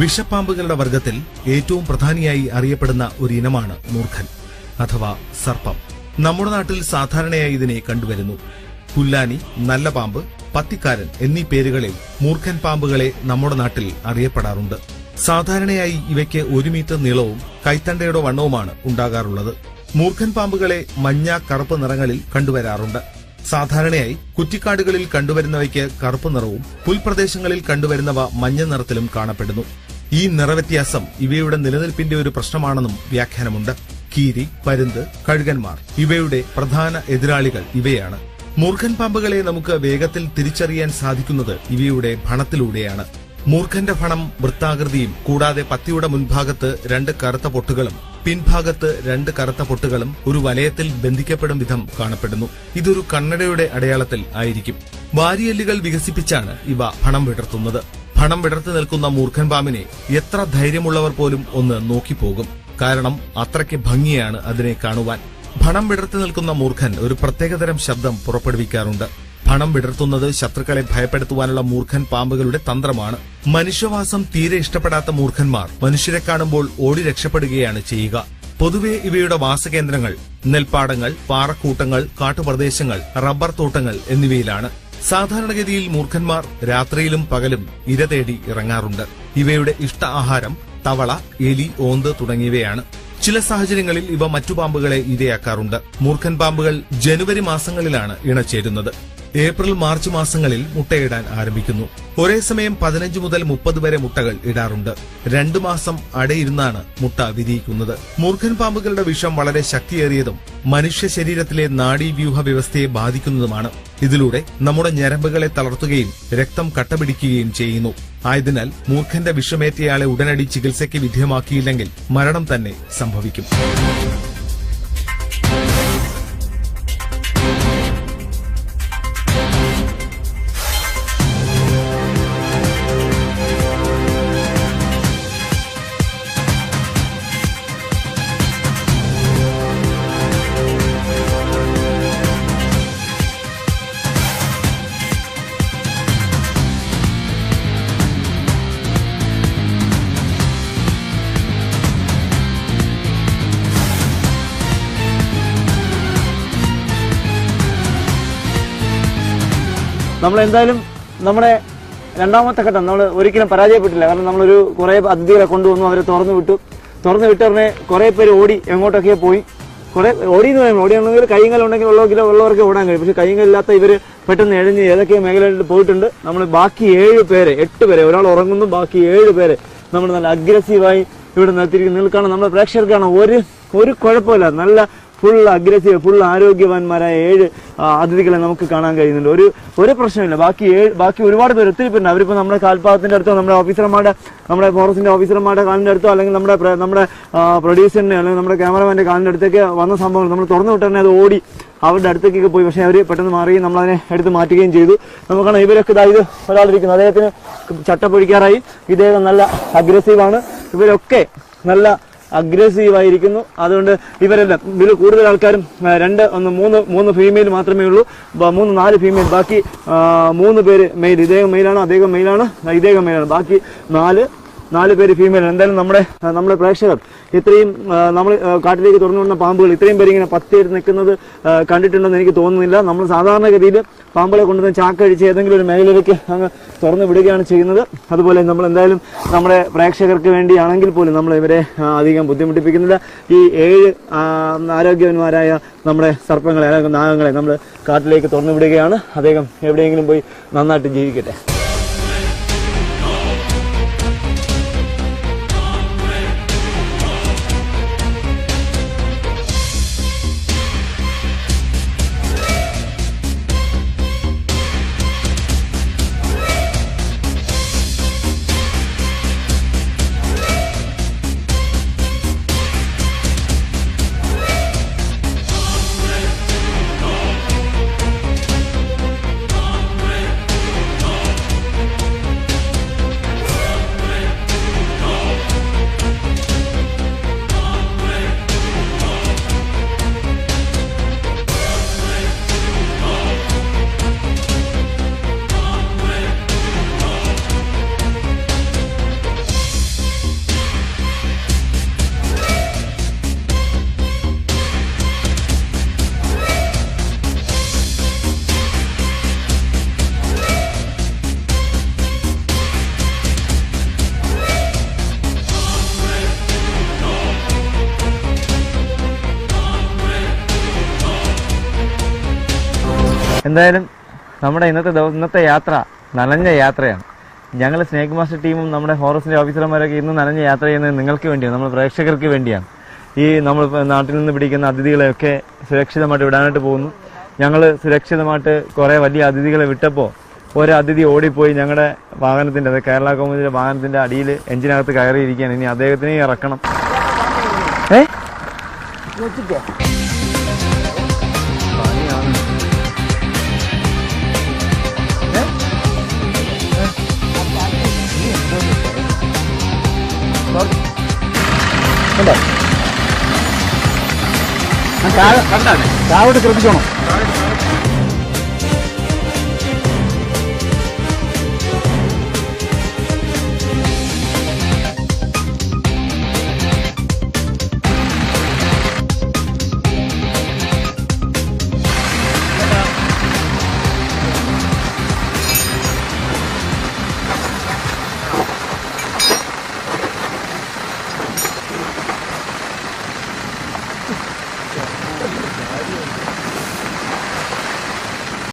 വിഷപ്പാമ്പുകളുടെ വർഗത്തിൽ ഏറ്റവും പ്രധാനിയായി അറിയപ്പെടുന്ന ഒരു ഇനമാണ് മൂർഖൻ അഥവാ സർപ്പം. നമ്മുടെ നാട്ടിൽ സാധാരണയായി ഇതിനെ കണ്ടുവരുന്നു. പുല്ലാനി, നല്ല പാമ്പ്, പത്തിക്കാരൻ എന്നീ പേരുകളിൽ മൂർഖൻ പാമ്പുകളെ നമ്മുടെ നാട്ടിൽ അറിയപ്പെടാറുണ്ട്. സാധാരണയായി ഇവയ്ക്ക് 1 മീറ്റർ നീളവും കൈത്തണ്ടയുടെ വണ്ണവുമാണ് ഉണ്ടാകാറുള്ളത്. മൂർഖൻ പാമ്പുകളെ മഞ്ഞ, കറുപ്പ് നിറങ്ങളിൽ കണ്ടുവരാറുണ്ട്. സാധാരണയായി കുറ്റിക്കാടുകളിൽ കണ്ടുവരുന്നവയ്ക്ക് കറുപ്പ് നിറവും പുൽപ്രദേശങ്ങളിൽ കണ്ടുവരുന്നവ മഞ്ഞ നിറത്തിലും കാണപ്പെടുന്നു. ഈ നിറവ്യത്യാസം ഇവയുടെ നിലനിൽപ്പിന്റെ ഒരു പ്രശ്നമാണെന്നും വ്യാഖ്യാനമുണ്ട്. കീരി, പരുന്ത്, കഴുകന്മാർ ഇവയുടെ പ്രധാന എതിരാളികൾ ഇവയാണ്. മൂർഖൻ പാമ്പുകളെ നമുക്ക് വേഗത്തിൽ തിരിച്ചറിയാൻ സാധിക്കുന്നത് ഇവയുടെ ഭണത്തിലൂടെയാണ്. മൂർഖന്റെ ഭണം വൃത്താകൃതിയും കൂടാതെ പത്തിയുടെ മുൻഭാഗത്ത് 2 കറുത്ത പൊട്ടുകളും പിൻഭാഗത്ത് 2 കറുത്ത പൊട്ടുകളും ഒരു വലയത്തിൽ ബന്ധിക്കപ്പെടും വിധം കാണപ്പെടുന്നു. ഇതൊരു കണ്ണടയുടെ അടയാളത്തിൽ ആയിരിക്കും. വാരിയെല്ലുകൾ വികസിപ്പിച്ചാണ് ഇവ ഭണം വിടർത്തുന്നത്. ഭണം വിടർത്തി നിൽക്കുന്ന മൂർഖൻ പാമ്പിനെ എത്ര ധൈര്യമുള്ളവർ പോലും ഒന്ന് നോക്കിപ്പോകും. കാരണം അത്രയ്ക്ക് ഭംഗിയാണ് അതിനെ കാണുവാൻ. ഭണം വിടർത്തി നിൽക്കുന്ന മൂർഖൻ ഒരു പ്രത്യേകതരം ശബ്ദം പുറപ്പെടുവിക്കാറുണ്ട്. ഭണം വിടർത്തുന്നത് ശത്രുക്കളെ ഭയപ്പെടുത്തുവാനുള്ള മൂർഖൻ പാമ്പുകളുടെ തന്ത്രമാണ്. മനുഷ്യവാസം തീരെ ഇഷ്ടപ്പെടാത്ത മൂർഖന്മാർ മനുഷ്യരെ കാണുമ്പോൾ ഓടി രക്ഷപ്പെടുകയാണ് ചെയ്യുക. പൊതുവെ ഇവയുടെ വാസകേന്ദ്രങ്ങൾ നെൽപ്പാടങ്ങൾ, പാറക്കൂട്ടങ്ങൾ, കാട്ടുപ്രദേശങ്ങൾ, റബ്ബർ തോട്ടങ്ങൾ എന്നിവയിലാണ്. സാധാരണഗതിയിൽ മൂർഖന്മാർ രാത്രിയിലും പകലും ഇര തേടി ഇറങ്ങാറുണ്ട്. ഇവയുടെ ഇഷ്ട ആഹാരം തവള, എലി, ഓന്ത് തുടങ്ങിയവയാണ്. ചില സാഹചര്യങ്ങളിൽ ഇവ മറ്റു പാമ്പുകളെ ഇരയാക്കാറുണ്ട്. മൂർഖൻ പാമ്പുകൾ ജനുവരി മാസങ്ങളിലാണ് ഇണചേരുന്നത്. ഏപ്രിൽ, മാർച്ച് മാസങ്ങളിൽ മുട്ടയിടാൻ ആരംഭിക്കുന്നു. ഒരേ സമയം 15 മുതൽ 30 വരെ മുട്ടകൾ ഇടാറുണ്ട്. 2 മാസം അടയിരുന്നാണ് മുട്ട വിരിയിക്കുന്നത്. മൂർഖൻ പാമ്പുകളുടെ വിഷം വളരെ ശക്തിയേറിയതും മനുഷ്യ ശരീരത്തിലെ നാഡീവ്യൂഹ വ്യവസ്ഥയെ ബാധിക്കുന്നതുമാണ്. ഇതിലൂടെ നമ്മുടെ ഞരമ്പുകളെ തളർത്തുകയും രക്തം കട്ടപിടിക്കുകയും ചെയ്യുന്നു. ആയതിനാൽ മൂർഖന്റെ വിഷമേറ്റയാളെ ഉടനടി ചികിത്സയ്ക്ക് വിധേയമാക്കിയില്ലെങ്കിൽ മരണം തന്നെ സംഭവിക്കും. നമ്മളെന്തായാലും നമ്മുടെ രണ്ടാമത്തെ ഘട്ടം നമ്മൾ ഒരിക്കലും പരാജയപ്പെട്ടില്ല. കാരണം നമ്മളൊരു കുറേ അതിഥികളെ കൊണ്ടുവന്നു, അവരെ തുറന്നു വിട്ടറിനെ കുറേ പേര് ഓടി എങ്ങോട്ടൊക്കെ പോയി. കുറെ ഓടിയെന്ന് പറയുമ്പോൾ ഓടിയാണെങ്കിൽ കൈകാലുണ്ടെങ്കിൽ ഉള്ളവർക്ക് ഓടാൻ കഴിയും. പക്ഷെ കൈകാലില്ലാത്ത ഇവര് പെട്ടെന്ന് എഴഞ്ഞ് ഏതൊക്കെ മേഖലകളിൽ പോയിട്ടുണ്ട്. നമ്മൾ ബാക്കി 8 പേരെ ഒരാൾ ഉറങ്ങുന്നു, ബാക്കി 7 പേരെ നമ്മൾ നല്ല അഗ്രസീവായി ഇവിടെ നിർത്തിയിരിക്കുന്നു. നിൽക്കണം, നമ്മുടെ പ്രേക്ഷകർക്കാണ് ഒരു കുഴപ്പമില്ല. നല്ല ഫുൾ അഗ്രസീവ്, ഫുൾ ആരോഗ്യവാന്മാരായ 7 അതിഥികളെ നമുക്ക് കാണാൻ കഴിയുന്നുണ്ട്. ഒരു പ്രശ്നമില്ല. ബാക്കി ഒരുപാട് പേര് ഒത്തിരി പേരുണ്ട്. അവരിപ്പോൾ നമ്മുടെ കാൽപാദത്തിന്റെ അടുത്തോ നമ്മുടെ ഫോറസ്റ്റിന്റെ ഓഫീസർമാരുടെ കാലിന്റെ അടുത്തോ അല്ലെങ്കിൽ നമ്മുടെ പ്രൊഡ്യൂസറിന്റെ അല്ലെങ്കിൽ നമ്മുടെ ക്യാമറമാന്റെ കാലിന്റെ അടുത്തേക്ക് വന്ന സംഭവങ്ങൾ നമ്മൾ തുറന്നു വിട്ടന്നെ അത് ഓടി അവരുടെ അടുത്തേക്കൊക്കെ പോയി. പക്ഷെ അവർ പെട്ടെന്ന് മാറുകയും നമ്മളതിനെ എടുത്ത് മാറ്റുകയും ചെയ്തു. നമുക്കാണ് ഇവരൊക്കെ ഇത് ഒരാളിരിക്കുന്നു, അദ്ദേഹത്തിന് ചട്ടപ്പൊഴിക്കാറായി. ഇദ്ദേഹം നല്ല അഗ്രസീവാണ്. ഇവരൊക്കെ നല്ല അഗ്രസീവായിരിക്കുന്നു. അതുകൊണ്ട് ഇവരെല്ലാം ഇതിൽ കൂടുതൽ ആൾക്കാരും 3 ഫീമെയിൽ മാത്രമേ ഉള്ളൂ. 4 ഫീമെയിൽ, ബാക്കി 3 പേര് മെയിൽ. ഇദ്ദേഹം മെയിലാണ്, ബാക്കി 4 പേര് ഫീമെയിൽ. എന്തായാലും നമ്മുടെ പ്രേക്ഷകർ ഇത്രയും നമ്മൾ കാട്ടിലേക്ക് തുറന്നു വിടുന്ന പാമ്പുകൾ ഇത്രയും പേര് ഇങ്ങനെ പത്തിയെടുത്ത് നിൽക്കുന്നത് കണ്ടിട്ടുണ്ടെന്ന് എനിക്ക് തോന്നുന്നില്ല. നമ്മൾ സാധാരണഗതിയിൽ പാമ്പുകളെ കൊണ്ടുവന്ന് ചാക്കഴിച്ച് ഏതെങ്കിലും ഒരു മേഖലയിലേക്ക് അങ്ങ് തുറന്നു വിടുകയാണ് ചെയ്യുന്നത്. അതുപോലെ നമ്മൾ എന്തായാലും നമ്മുടെ പ്രേക്ഷകർക്ക് വേണ്ടിയാണെങ്കിൽ പോലും നമ്മൾ ഇവരെ അധികം ബുദ്ധിമുട്ടിപ്പിക്കുന്നില്ല. ഈ 7 ആരോഗ്യവാന്മാരായ നമ്മുടെ സർപ്പങ്ങളെ അല്ലെങ്കിൽ നാഗങ്ങളെ നമ്മൾ കാട്ടിലേക്ക് തുറന്നു വിടുകയാണ്. അദ്ദേഹം എവിടെയെങ്കിലും പോയി നന്നായിട്ട് ജീവിക്കട്ടെ. എന്തായാലും നമ്മുടെ ഇന്നത്തെ യാത്ര നനഞ്ഞ യാത്രയാണ്. ഞങ്ങൾ സ്നേക് മാസ്റ്റർ ടീമും നമ്മുടെ ഫോറസ്റ്റിന്റെ ഓഫീസർമാരൊക്കെ ഇന്ന് നനഞ്ഞ യാത്ര ചെയ്യുന്നത് നിങ്ങൾക്ക് വേണ്ടിയാണ്, നമ്മുടെ പ്രേക്ഷകർക്ക് വേണ്ടിയാണ്. ഈ നമ്മൾ നാട്ടിൽ നിന്ന് പിടിക്കുന്ന അതിഥികളെയൊക്കെ സുരക്ഷിതമായിട്ട് വിടാനായിട്ട് പോകുന്നു. ഞങ്ങൾ സുരക്ഷിതമായിട്ട് കുറേ വലിയ അതിഥികളെ വിട്ടപ്പോൾ ഒരു അതിഥി ഓടിപ്പോയി ഞങ്ങളുടെ വാഹനത്തിന്റെ, അത് കേരള കൗമുദിയുടെ വാഹനത്തിന്റെ അടിയിൽ എഞ്ചിനകത്ത് കയറിയിരിക്കുകയാണ്. ഇനി അദ്ദേഹത്തിനെ ഇറക്കണം. താഴോട്ട് ശ്രദ്ധിച്ചോണം.